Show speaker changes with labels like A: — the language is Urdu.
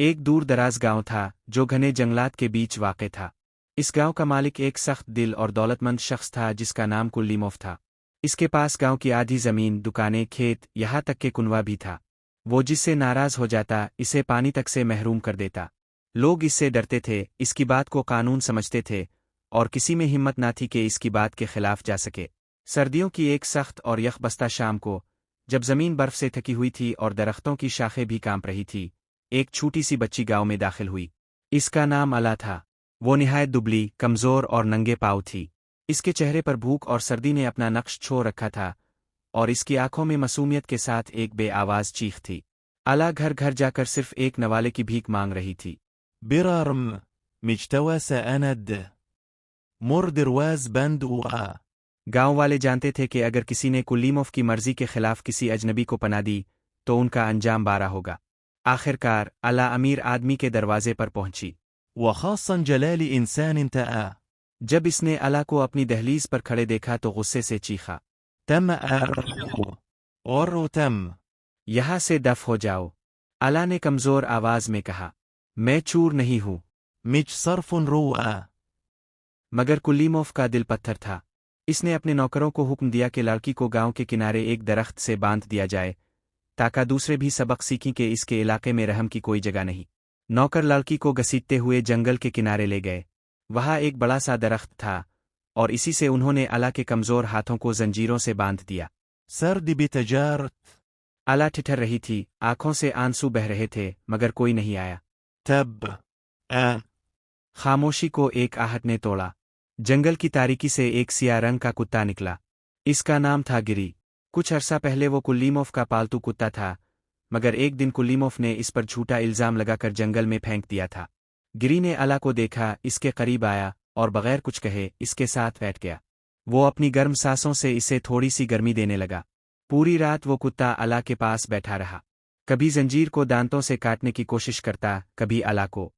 A: ایک دور دراز گاؤں تھا جو گھنے جنگلات کے بیچ واقع تھا۔ اس گاؤں کا مالک ایک سخت دل اور دولت مند شخص تھا جس کا نام کلیموف تھا۔ اس کے پاس گاؤں کی آدھی زمین، دکانیں، کھیت، یہاں تک کہ کنواں بھی تھا۔ وہ جس سے ناراض ہو جاتا اسے پانی تک سے محروم کر دیتا۔ لوگ اس سے ڈرتے تھے، اس کی بات کو قانون سمجھتے تھے، اور کسی میں ہمت نہ تھی کہ اس کی بات کے خلاف جا سکے۔ سردیوں کی ایک سخت اور یخ بستہ شام کو، جب زمین برف سے تھکی ہوئی تھی اور درختوں کی شاخیں بھی کانپ رہی تھی، ایک چھوٹی سی بچی گاؤں میں داخل ہوئی۔ اس کا نام الا تھا۔ وہ نہایت دبلی، کمزور اور ننگے پاؤں تھی۔ اس کے چہرے پر بھوک اور سردی نے اپنا نقش چھوڑ رکھا تھا، اور اس کی آنکھوں میں معصومیت کے ساتھ ایک بے آواز چیخ تھی۔ الا گھر گھر جا کر صرف ایک نوالے کی بھیک مانگ رہی تھی۔
B: برارم مجتوى سأند مر درواز بند وعا۔
A: گاؤں والے جانتے تھے کہ اگر کسی نے کلیموف کی مرضی کے خلاف کسی اجنبی کو پناہ دی تو ان کا انجام بارا ہوگا۔ آخر کار الا امیر آدمی کے دروازے پر پہنچی۔
B: وخاصا جلال انسان تآ۔
A: جب اس نے الا کو اپنی دہلیز پر کھڑے دیکھا تو غصے سے چیخا،
B: تم غر تم۔
A: یہاں سے دف ہو جاؤ۔ الا نے کمزور آواز میں کہا، میں چور نہیں ہوں۔
B: مج صرف روا۔
A: مگر کلیموف کا دل پتھر تھا۔ اس نے اپنے نوکروں کو حکم دیا کہ لڑکی کو گاؤں کے کنارے ایک درخت سے باندھ دیا جائے تاکہ دوسرے بھی سبق سیکھیں کہ اس کے علاقے میں رحم کی کوئی جگہ نہیں۔ نوکر لڑکی کو گھسیٹتے ہوئے جنگل کے کنارے لے گئے۔ وہاں ایک بڑا سا درخت تھا، اور اسی سے انہوں نے الا کے کمزور ہاتھوں کو زنجیروں سے باندھ دیا۔
B: سرد بتجارت۔
A: الا ٹھٹھر رہی تھی، آنکھوں سے آنسو بہہ رہے تھے، مگر کوئی نہیں آیا۔
B: تب
A: خاموشی کو ایک آہٹ نے توڑا۔ جنگل کی تاریکی سے ایک سیاہ رنگ کا کتا نکلا۔ اس کا نام تھا گری۔ کچھ عرصہ پہلے وہ کلیموف کا پالتو کتا تھا، مگر ایک دن کلیموف نے اس پر جھوٹا الزام لگا کر جنگل میں پھینک دیا تھا۔ گری نے الا کو دیکھا، اس کے قریب آیا، اور بغیر کچھ کہے اس کے ساتھ بیٹھ گیا۔ وہ اپنی گرم سانسوں سے اسے تھوڑی سی گرمی دینے لگا۔ پوری رات وہ کتا الا کے پاس بیٹھا رہا، کبھی زنجیر کو دانتوں سے کاٹنے کی کوشش کرتا، کبھی الا کو